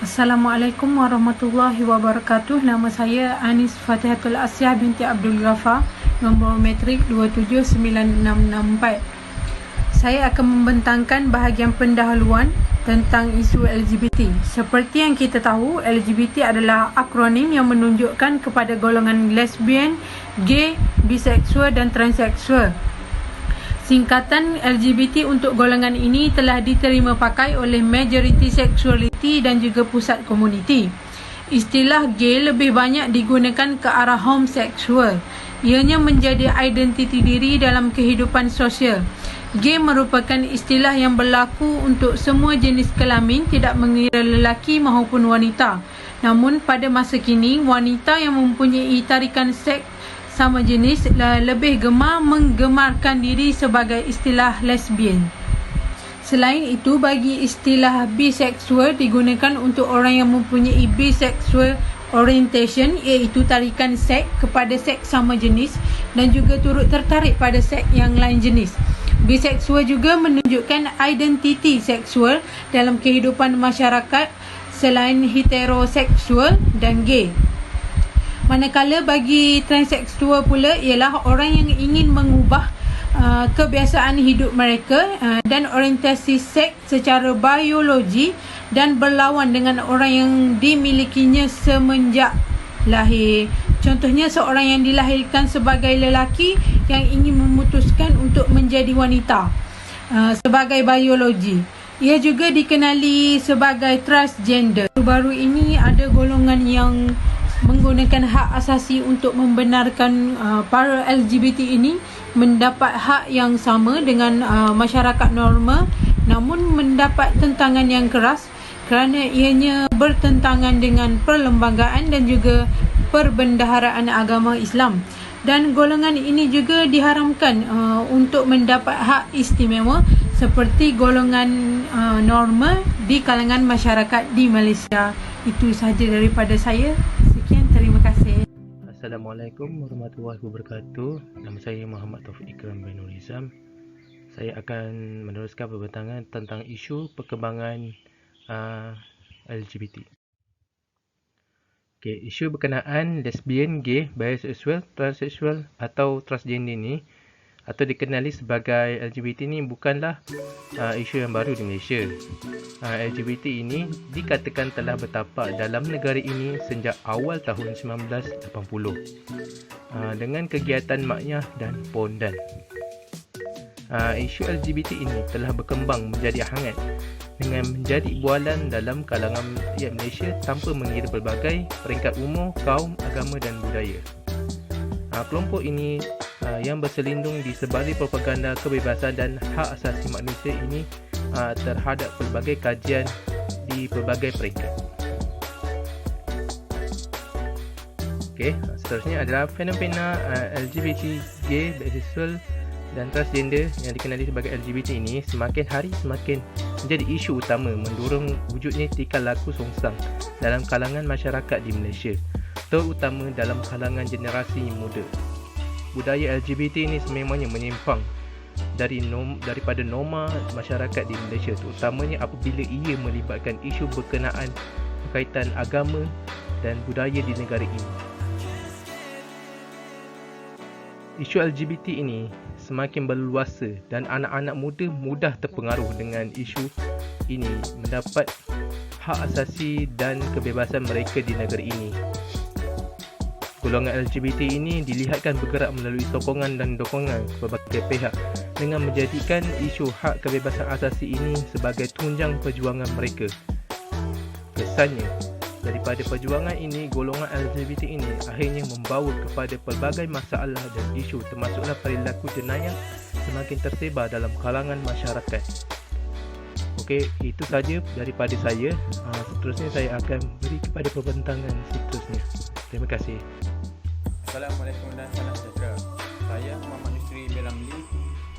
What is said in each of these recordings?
Assalamualaikum warahmatullahi wabarakatuh. Nama saya Anis Fatihatul Asyah binti Abdul Ghafar, nombor matrik 2796664. Saya akan membentangkan bahagian pendahuluan tentang isu LGBT. Seperti yang kita tahu, LGBT adalah akronim yang menunjukkan kepada golongan lesbian, gay, biseksual dan transseksual. Singkatan LGBT untuk golongan ini telah diterima pakai oleh majoriti sexuality dan juga pusat komuniti. Istilah gay lebih banyak digunakan ke arah homosexual. Ianya menjadi identiti diri dalam kehidupan sosial. Gay merupakan istilah yang berlaku untuk semua jenis kelamin, tidak mengira lelaki maupun wanita. Namun pada masa kini, wanita yang mempunyai tarikan seks sama jenis lebih gemar menggemarkan diri sebagai istilah lesbian. Selain itu, bagi istilah biseksual digunakan untuk orang yang mempunyai bisexual orientation, iaitu tarikan seks kepada seks sama jenis dan juga turut tertarik pada seks yang lain jenis. Biseksual juga menunjukkan identiti seksual dalam kehidupan masyarakat selain heteroseksual dan gay. Manakala bagi transseksual pula ialah orang yang ingin mengubah kebiasaan hidup mereka dan orientasi seks secara biologi dan berlawan dengan orang yang dimilikinya semenjak lahir. Contohnya seorang yang dilahirkan sebagai lelaki yang ingin memutuskan untuk menjadi wanita sebagai biologi. Ia juga dikenali sebagai transgender. Baru ini ada golongan yang menggunakan hak asasi untuk membenarkan para LGBT ini mendapat hak yang sama dengan masyarakat normal, namun mendapat tentangan yang keras kerana ianya bertentangan dengan perlembagaan dan juga perbendaharaan agama Islam. Dan golongan ini juga diharamkan untuk mendapat hak istimewa seperti golongan normal di kalangan masyarakat di Malaysia. Itu sahaja daripada saya. Sekian, terima kasih. Assalamualaikum warahmatullahi wabarakatuh. Nama saya Muhammad Taufik Ikram bin Nurizam. Saya akan meneruskan perbentangan tentang isu perkembangan LGBT. Okay, isu berkenaan lesbian, gay, bisexual, transseksual atau transgender ni atau dikenali sebagai LGBT ni bukanlah isu yang baru di Malaysia. LGBT ini dikatakan telah bertapak dalam negara ini sejak awal tahun 1980 dengan kegiatan Maknyah dan Pondan. Isu LGBT ini telah berkembang menjadi hangat dengan menjadi bualan dalam kalangan rakyat Malaysia tanpa mengira pelbagai peringkat umur, kaum, agama dan budaya. Kelompok ini yang berselindung di sebalik propaganda kebebasan dan hak asasi manusia ini terhadap pelbagai kajian di pelbagai peringkat. Okey, seterusnya adalah fenomena LGBT, gay, bisexual dan transgender yang dikenali sebagai LGBT ini semakin hari semakin menjadi isu utama mendorong wujudnya tingkah laku songsang dalam kalangan masyarakat di Malaysia, terutama dalam kalangan generasi muda. Budaya LGBT ini sememangnya menyimpang daripada norma masyarakat di Malaysia, terutamanya apabila ia melibatkan isu berkenaan berkaitan agama dan budaya di negara ini. Isu LGBT ini semakin berluasa dan anak-anak muda mudah terpengaruh dengan isu ini mendapat hak asasi dan kebebasan mereka di negara ini. Golongan LGBT ini dilihatkan bergerak melalui sokongan dan dokongan berbagai pihak dengan menjadikan isu hak kebebasan asasi ini sebagai tunjang perjuangan mereka. Kesannya, daripada perjuangan ini, golongan LGBT ini akhirnya membawa kepada pelbagai masalah dan isu termasuklah perilaku jenayah semakin tersebar dalam kalangan masyarakat. Okey, itu saja daripada saya. Seterusnya saya akan beri kepada perbentangan seterusnya. Terima kasih. Assalamualaikum dan salam sejahtera. Saya Muhammad Nusri Belamli,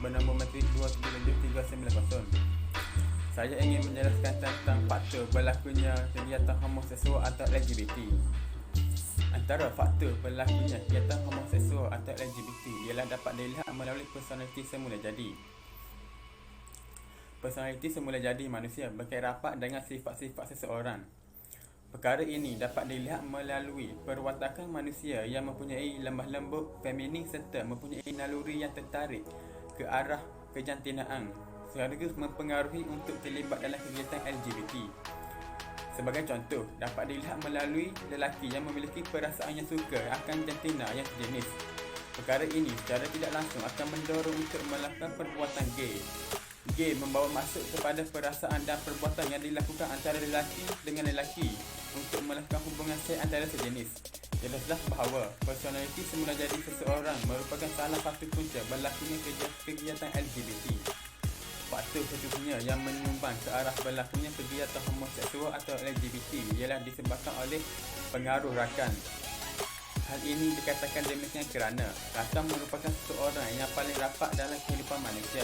bernombor matrik 27390. Saya ingin menjelaskan tentang faktor berlakunya kegiatan homoseksual atau LGBT. Antara faktor berlakunya kegiatan homoseksual atau LGBT ialah dapat dilihat melalui personaliti semula jadi. Personaliti semula jadi manusia berkait rapat dengan sifat-sifat seseorang. Perkara ini dapat dilihat melalui perwatakan manusia yang mempunyai lemah lembut, feminin serta mempunyai naluri yang tertarik ke arah kejantinaan, sekaligus mempengaruhi untuk terlibat dalam kegiatan LGBT. Sebagai contoh, dapat dilihat melalui lelaki yang memiliki perasaan yang suka akan jantina yang sejenis. Perkara ini secara tidak langsung akan mendorong untuk melakukan perbuatan gay. Gay membawa maksud kepada perasaan dan perbuatan yang dilakukan antara lelaki dengan lelaki untuk melakukan hubungan seks antara sejenis. Jelaslah bahawa personaliti semula jadi seseorang merupakan salah satu punca berlakunya kegiatan LGBT. Faktor sesungguhnya yang menyumbang ke arah berlakunya kegiatan homoseksual atau LGBT ialah disebabkan oleh pengaruh rakan. Hal ini dikatakan demikian kerana rakan merupakan seseorang yang paling rapat dalam kehidupan manusia.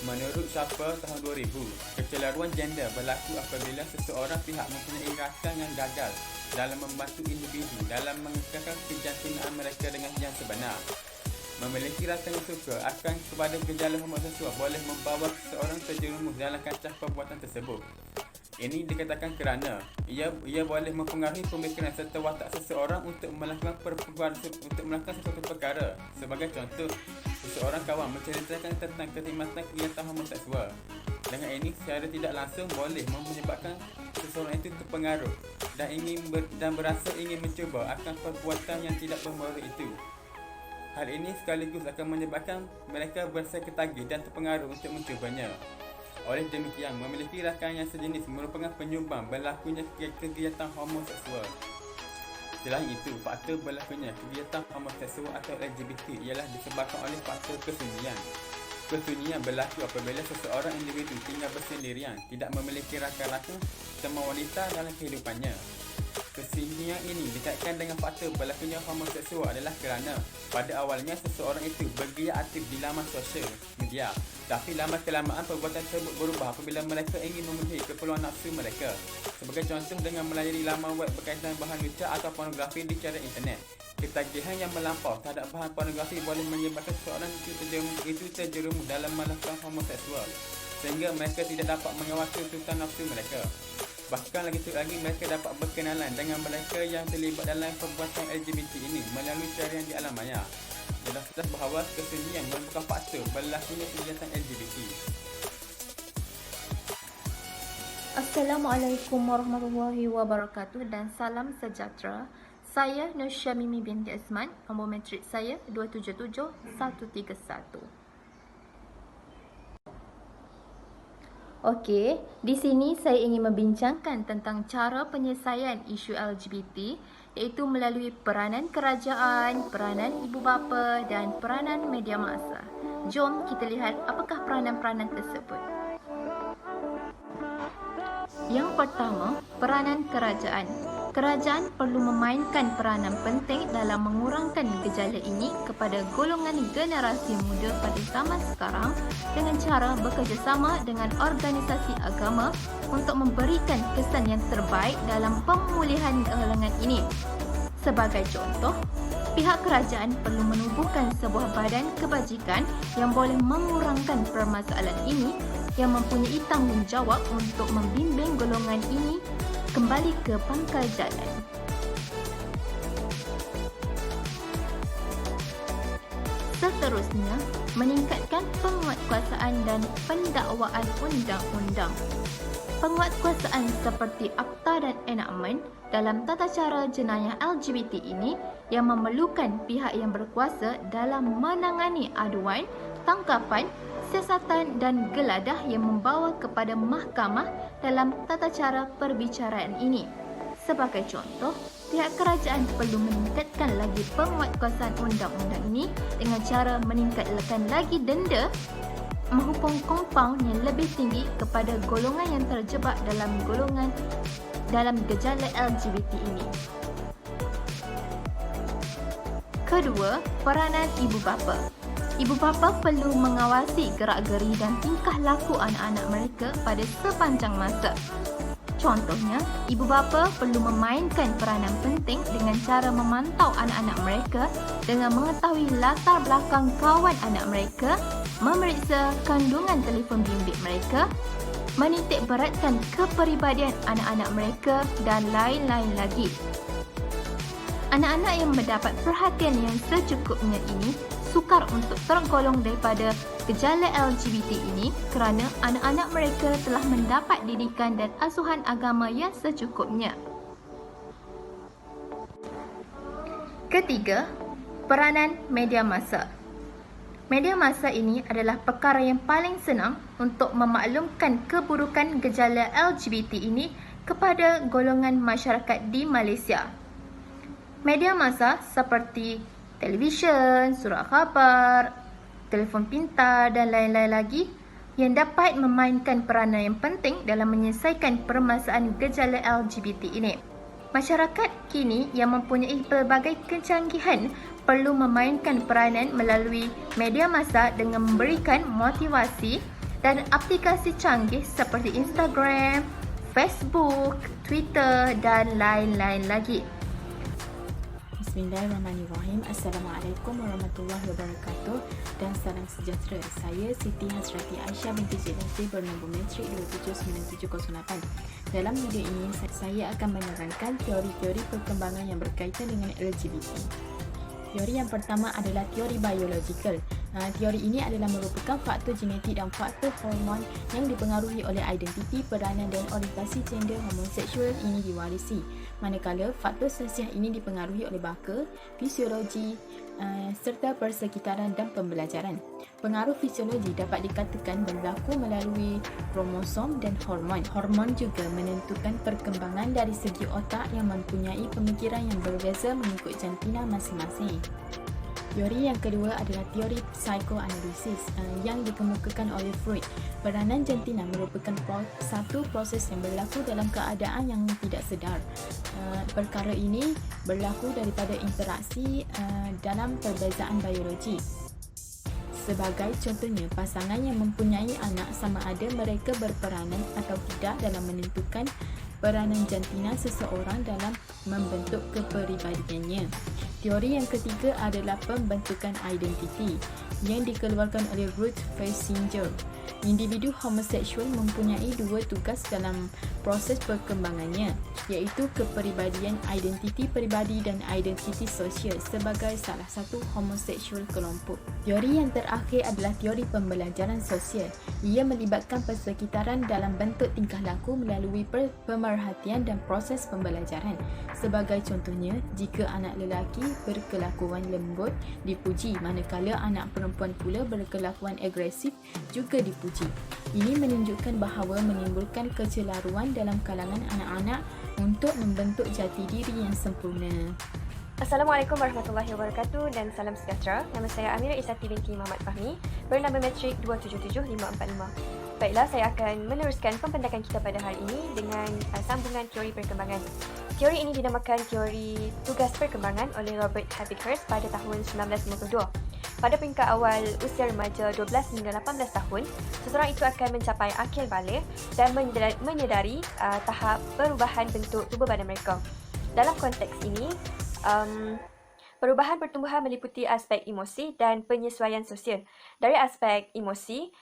Menurut SAPA tahun 2000, kecelaruan gender berlaku apabila seseorang pihak mempunyai rakan yang gagal dalam membantu individu dalam mengekalkan kejantinaan mereka dengan yang sebenar. Memiliki rakan yang suka akan kepada gejala homoseksual boleh membawa seseorang terjerumus dalam kancah perbuatan tersebut. Ini dikatakan kerana ia boleh mempengaruhi pemikiran serta watak seseorang untuk melakukan sesuatu perkara. Sebagai contoh, seseorang kawan menceritakan tentang kekhidmatan kegiatan homoseksual. Dengan ini secara tidak langsung boleh menyebabkan seseorang itu terpengaruh dan berasa ingin mencuba akan perbuatan yang tidak bermoral itu. Hal ini sekaligus akan menyebabkan mereka berasa ketagih dan terpengaruh untuk mencubanya. Oleh demikian, memiliki rakan yang sejenis merupakan penyumbang berlakunya kegiatan homoseksual. Selain itu, faktor berlakunya kegiatan homoseksual atau LGBT ialah disebabkan oleh faktor kesunyian. Kesunyian berlaku apabila seseorang individu tinggal bersendirian, tidak memiliki rakan-rakan teman wanita dalam kehidupannya. Kesunyian ini dikaitkan dengan faktor berlakunya homoseksual adalah kerana pada awalnya seseorang itu bergiat aktif di laman sosial media, tapi lama kelamaan perbuatan tersebut berubah apabila mereka ingin memenuhi keperluan nafsu mereka. Sebagai contoh, dengan melayani laman web berkaitan bahan lucu atau pornografi di cara internet. Ketagihan yang melampau terhadap bahan pornografi boleh menyebabkan seseorang itu terjerumus dalam melakukan homoseksual, sehingga mereka tidak dapat mengawal tuntutan nafsu mereka. Bahkan lagi mereka dapat berkenalan dengan mereka yang terlibat dalam perbuatan LGBT ini melalui cara yang di alam maya. Jelas bahawa kesunyian merupakan faktor berlakunya kegiatan LGBT. Assalamualaikum warahmatullahi wabarakatuh dan salam sejahtera. Saya Nur Syamimi binti Azman, nombor matrik saya 277131. Okey, di sini saya ingin membincangkan tentang cara penyelesaian isu LGBT, iaitu melalui peranan kerajaan, peranan ibu bapa dan peranan media massa. Jom kita lihat apakah peranan-peranan tersebut. Yang pertama, peranan kerajaan. Kerajaan perlu memainkan peranan penting dalam mengurangkan gejala ini kepada golongan generasi muda pada zaman sekarang dengan cara bekerjasama dengan organisasi agama untuk memberikan kesan yang terbaik dalam pemulihan kalangan ini. Sebagai contoh, pihak kerajaan perlu menubuhkan sebuah badan kebajikan yang boleh mengurangkan permasalahan ini, yang mempunyai tanggungjawab untuk membimbing golongan ini kembali ke pangkal jalan. Seterusnya, meningkatkan penguatkuasaan dan pendakwaan undang-undang. Penguatkuasaan seperti akta dan enakmen dalam tata cara jenayah LGBT ini yang memerlukan pihak yang berkuasa dalam menangani aduan, tangkapan, siasatan dan geladah yang membawa kepada mahkamah dalam tata cara perbicaraan ini. Sebagai contoh, pihak kerajaan perlu meningkatkan lagi penguatkuasaan undang-undang ini dengan cara meningkatkan lagi denda menghukum kompaun yang lebih tinggi kepada golongan yang terjebak dalam gejala LGBT ini. Kedua, peranan ibu bapa. Ibu bapa perlu mengawasi gerak-geri dan tingkah laku anak-anak mereka pada sepanjang masa. Contohnya, ibu bapa perlu memainkan peranan penting dengan cara memantau anak-anak mereka dengan mengetahui latar belakang kawan anak mereka, memeriksa kandungan telefon bimbit mereka, menitik beratkan kepribadian anak-anak mereka dan lain-lain lagi. Anak-anak yang mendapat perhatian yang secukupnya ini sukar untuk tergolong daripada gejala LGBT ini kerana anak-anak mereka telah mendapat didikan dan asuhan agama yang secukupnya. Ketiga, peranan media massa. Media massa ini adalah perkara yang paling senang untuk memaklumkan keburukan gejala LGBT ini kepada golongan masyarakat di Malaysia. Media massa seperti televisyen, surat khabar, telefon pintar dan lain-lain lagi yang dapat memainkan peranan yang penting dalam menyelesaikan permasalahan gejala LGBT ini. Masyarakat kini yang mempunyai pelbagai kecanggihan perlu memainkan peranan melalui media massa dengan memberikan motivasi dan aplikasi canggih seperti Instagram, Facebook, Twitter dan lain-lain lagi. Bismillahirrahmanirrahim. Assalamualaikum warahmatullahi wabarakatuh dan salam sejahtera. Saya Siti Hasrati Aisyah binti Zilati bernombor metrik 2797008. Dalam video ini, saya akan menerangkan teori-teori perkembangan yang berkaitan dengan LGBT. Teori yang pertama adalah teori biologikal. Teori ini adalah merupakan faktor genetik dan faktor hormon yang dipengaruhi oleh identiti, peranan dan orientasi gender homoseksual ini diwarisi. Manakala faktor sosial ini dipengaruhi oleh baka, fisiologi serta persekitaran dan pembelajaran. Pengaruh fisiologi dapat dikatakan berlaku melalui kromosom dan hormon. Hormon juga menentukan perkembangan dari segi otak yang mempunyai pemikiran yang berbeza mengikut jantina masing-masing. Teori yang kedua adalah teori psikoanalisis yang dikemukakan oleh Freud. Peranan jantina merupakan satu proses yang berlaku dalam keadaan yang tidak sedar. Perkara ini berlaku daripada interaksi dalam perbezaan biologi. Sebagai contohnya, pasangan yang mempunyai anak sama ada mereka berperanan atau tidak dalam menentukan peranan jantina seseorang dalam membentuk kepribadiannya. Teori yang ketiga adalah pembentukan identiti yang dikeluarkan oleh Ruth Feissinger. Individu homoseksual mempunyai dua tugas dalam proses perkembangannya, iaitu kepribadian identiti peribadi dan identiti sosial sebagai salah satu homoseksual kelompok. Teori yang terakhir adalah teori pembelajaran sosial. Ia melibatkan persekitaran dalam bentuk tingkah laku melalui pemerhatian dan proses pembelajaran. Sebagai contohnya, jika anak lelaki berkelakuan lembut dipuji, manakala anak perempuan pula berkelakuan agresif juga dipuji. Ini menunjukkan bahawa menimbulkan kecelaruan dalam kalangan anak-anak untuk membentuk jati diri yang sempurna. Assalamualaikum warahmatullahi wabarakatuh dan salam sejahtera. Nama saya Amira Isati binti Muhammad Fahmi, bernama metrik 277545. Baiklah, saya akan meneruskan pempendakan kita pada hari ini dengan sambungan teori perkembangan. Teori ini dinamakan teori tugas perkembangan oleh Robert Habicus pada tahun 1952. Pada peringkat awal usia remaja 12 hingga 18 tahun, seseorang itu akan mencapai akil balik dan menyedari tahap perubahan bentuk tubuh badan mereka. Dalam konteks ini, perubahan pertumbuhan meliputi aspek emosi dan penyesuaian sosial. Dari aspek emosi,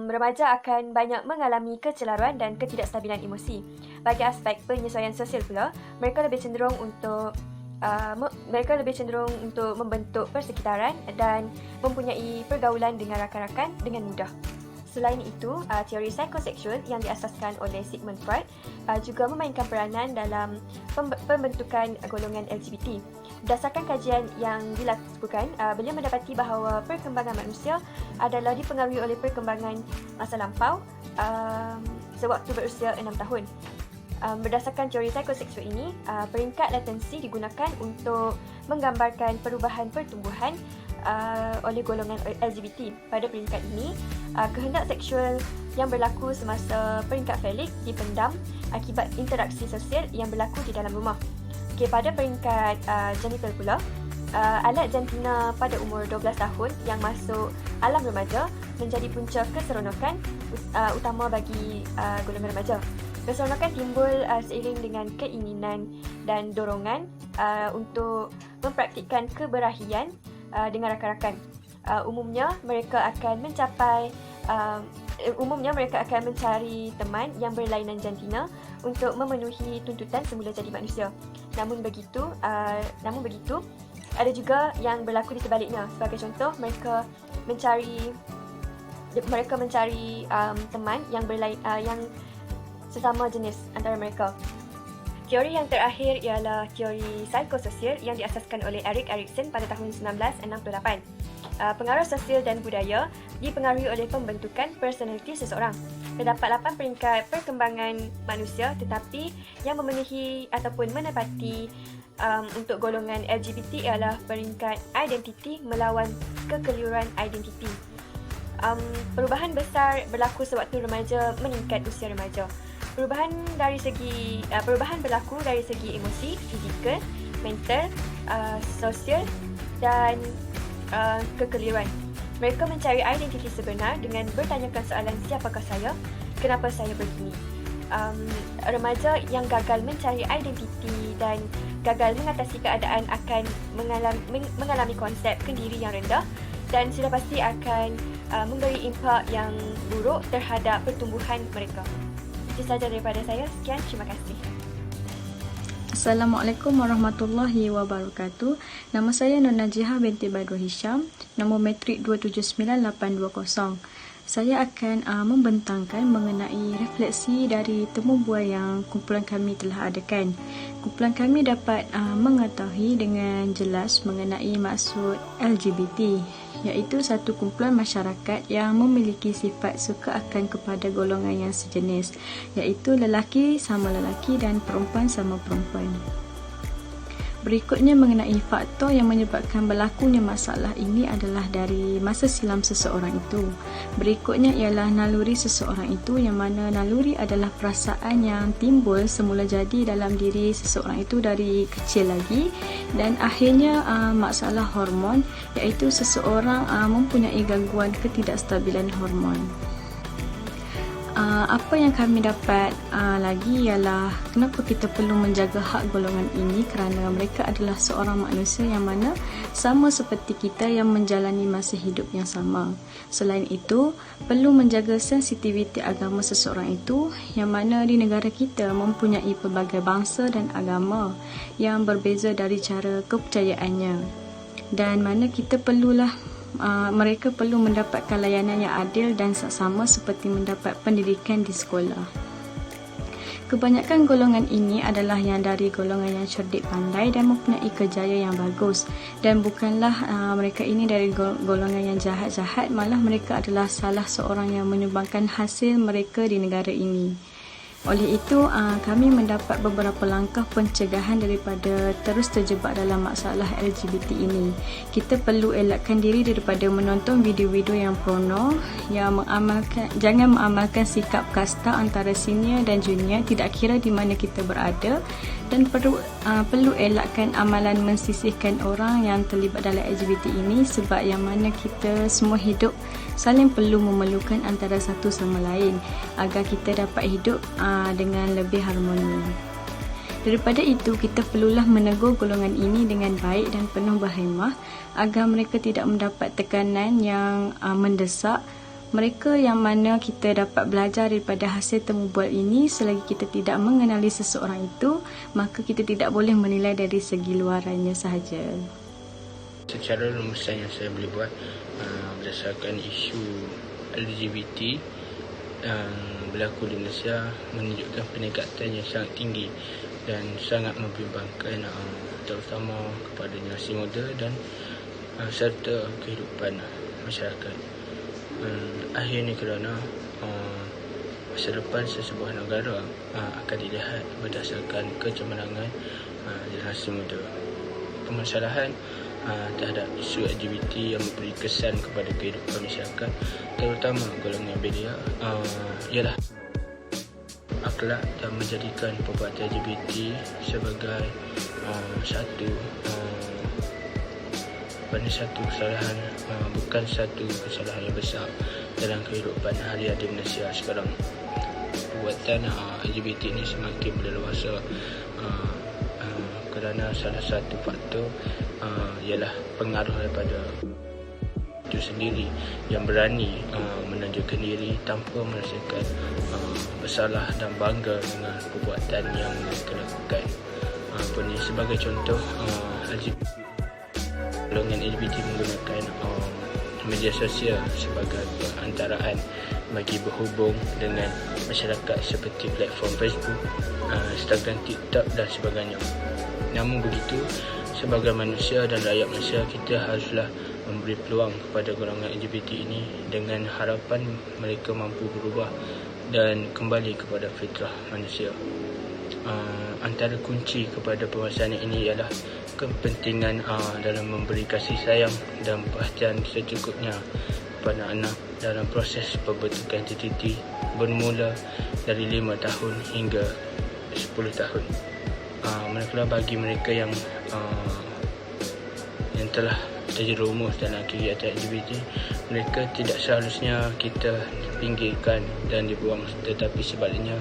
remaja akan banyak mengalami kecelaruan dan ketidakstabilan emosi. Bagi aspek penyesuaian sosial pula, mereka lebih cenderung untuk membentuk persekitaran dan mempunyai pergaulan dengan rakan-rakan dengan mudah. Selain itu, teori psikoseksual yang diasaskan oleh Sigmund Freud juga memainkan peranan dalam pembentukan golongan LGBT. Berdasarkan kajian yang dilakukan, beliau mendapati bahawa perkembangan manusia adalah dipengaruhi oleh perkembangan masa lampau sewaktu berusia 6 tahun. Berdasarkan teori psikoseksual ini, peringkat latensi digunakan untuk menggambarkan perubahan pertumbuhan oleh golongan LGBT. Pada peringkat ini, kehendak seksual yang berlaku semasa peringkat falik dipendam akibat interaksi sosial yang berlaku di dalam rumah. Pada peringkat genital pula, alat jantina pada umur 12 tahun yang masuk alam remaja menjadi punca keseronokan utama bagi golongan remaja. Keseronokan timbul seiring dengan keinginan dan dorongan untuk mempraktikkan keberahian dengan rakan-rakan. Umumnya, mereka akan mencapai umumnya mereka akan mencari teman yang berlainan jantina untuk memenuhi tuntutan semula jadi manusia. Namun begitu, ada juga yang berlaku di sebaliknya. Sebagai contoh, mereka mencari teman yang yang sesama jenis antara mereka. Teori yang terakhir ialah teori psikososial yang diasaskan oleh Erik Erikson pada tahun 1968. Pengaruh sosial dan budaya dipengaruhi oleh pembentukan personaliti seseorang. Terdapat 8 peringkat perkembangan manusia, tetapi yang memenuhi ataupun menepati untuk golongan LGBT ialah peringkat identiti melawan kekeliruan identiti. Perubahan besar berlaku sewaktu remaja meningkat usia remaja. Perubahan berlaku dari segi emosi, fizikal, mental, sosial dan kekeliruan. Mereka mencari identiti sebenar dengan bertanyakan soalan siapakah saya, kenapa saya begini. Remaja yang gagal mencari identiti dan gagal mengatasi keadaan akan mengalami konsep kendiri yang rendah dan sudah pasti akan memberi impak yang buruk terhadap pertumbuhan mereka. Itu sahaja daripada saya. Sekian, terima kasih. Assalamualaikum warahmatullahi wabarakatuh. Nama saya Nur Najihah binti Badrul Hisham, nombor matrik 279820. Saya akan membentangkan mengenai refleksi dari temu bual yang kumpulan kami telah adakan. Kumpulan kami dapat mengetahui dengan jelas mengenai maksud LGBT, iaitu satu kumpulan masyarakat yang memiliki sifat suka akan kepada golongan yang sejenis, iaitu lelaki sama lelaki dan perempuan sama perempuan. Berikutnya mengenai faktor yang menyebabkan berlakunya masalah ini adalah dari masa silam seseorang itu. Berikutnya ialah naluri seseorang itu, yang mana naluri adalah perasaan yang timbul semula jadi dalam diri seseorang itu dari kecil lagi, dan akhirnya masalah hormon, iaitu seseorang mempunyai gangguan ketidakstabilan hormon. Apa yang kami dapat lagi ialah kenapa kita perlu menjaga hak golongan ini, kerana mereka adalah seorang manusia yang mana sama seperti kita yang menjalani masa hidup yang sama. Selain itu, perlu menjaga sensitiviti agama seseorang itu, yang mana di negara kita mempunyai pelbagai bangsa dan agama yang berbeza dari cara kepercayaannya, dan mana kita mereka perlu mendapatkan layanan yang adil dan saksama seperti mendapat pendidikan di sekolah. Kebanyakan golongan ini adalah yang dari golongan yang cerdik pandai dan mempunyai kerjaya yang bagus, dan bukanlah mereka ini dari golongan yang jahat-jahat, malah mereka adalah salah seorang yang menyumbangkan hasil mereka di negara ini. Oleh itu, kami mendapat beberapa langkah pencegahan daripada terus terjebak dalam masalah LGBT ini. Kita perlu elakkan diri daripada menonton video-video yang porno, yang jangan mengamalkan sikap kasta antara senior dan junior tidak kira di mana kita berada, dan perlu elakkan amalan mensisihkan orang yang terlibat dalam LGBT ini, sebab yang mana kita semua hidup saling perlu memerlukan antara satu sama lain agar kita dapat hidup dengan lebih harmoni. Daripada itu, kita perlulah menegur golongan ini dengan baik dan penuh berhemah agar mereka tidak mendapat tekanan yang mendesak. Mereka yang mana kita dapat belajar daripada hasil temu bual ini, selagi kita tidak mengenali seseorang itu, maka kita tidak boleh menilai dari segi luarannya sahaja. Secara rumusan yang saya boleh buat berdasarkan isu LGBT berlaku di Malaysia menunjukkan peningkatan yang sangat tinggi dan sangat membimbangkan, terutama kepada generasi muda dan serta kehidupan masyarakat. Akhirnya kerana masa depan sesebuah negara akan dilihat berdasarkan kecemerlangan generasi muda. Permasalahan terhadap isu LGBT yang memberi kesan kepada kehidupan masyarakat, terutama golongan belia, ialah akhlak dan menjadikan perbuatan LGBT sebagai satu kesalahan, bukan satu kesalahan yang besar dalam kehidupan harian di Malaysia sekarang. Perbuatan LGBT ini semakin berleluasa kerana salah satu faktor ialah pengaruh daripada itu sendiri yang berani menunjukkan diri tanpa merasakan bersalah dan bangga dengan perbuatan yang mereka lakukan. Ini sebagai contoh, golongan LGBT menggunakan media sosial sebagai perantaraan bagi berhubung dengan masyarakat seperti platform Facebook, Instagram, TikTok dan sebagainya. Namun begitu, sebagai manusia dan rakyat Malaysia, kita haruslah memberi peluang kepada golongan LGBT ini dengan harapan mereka mampu berubah dan kembali kepada fitrah manusia. Antara kunci kepada pembahasan ini ialah kepentingan dalam memberi kasih sayang dan perhatian secukupnya kepada anak dalam proses pembentukan JTT bermula dari 5 tahun hingga 10 tahun. Manakala bagi mereka yang telah terjerumus dalam kegiatan LGBT, mereka tidak seharusnya kita pinggirkan dan dibuang, tetapi sebaliknya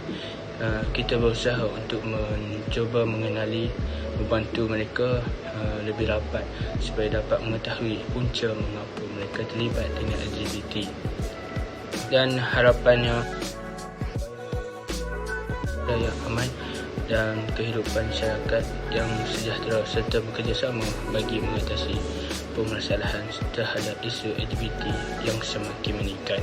kita berusaha untuk mencuba mengenali, membantu mereka lebih rapat supaya dapat mengetahui punca mengapa mereka terlibat dengan LGBT, dan harapannya yang aman dan kehidupan masyarakat yang sejahtera serta bekerjasama bagi mengatasi permasalahan terhadap isu LGBT yang semakin meningkat.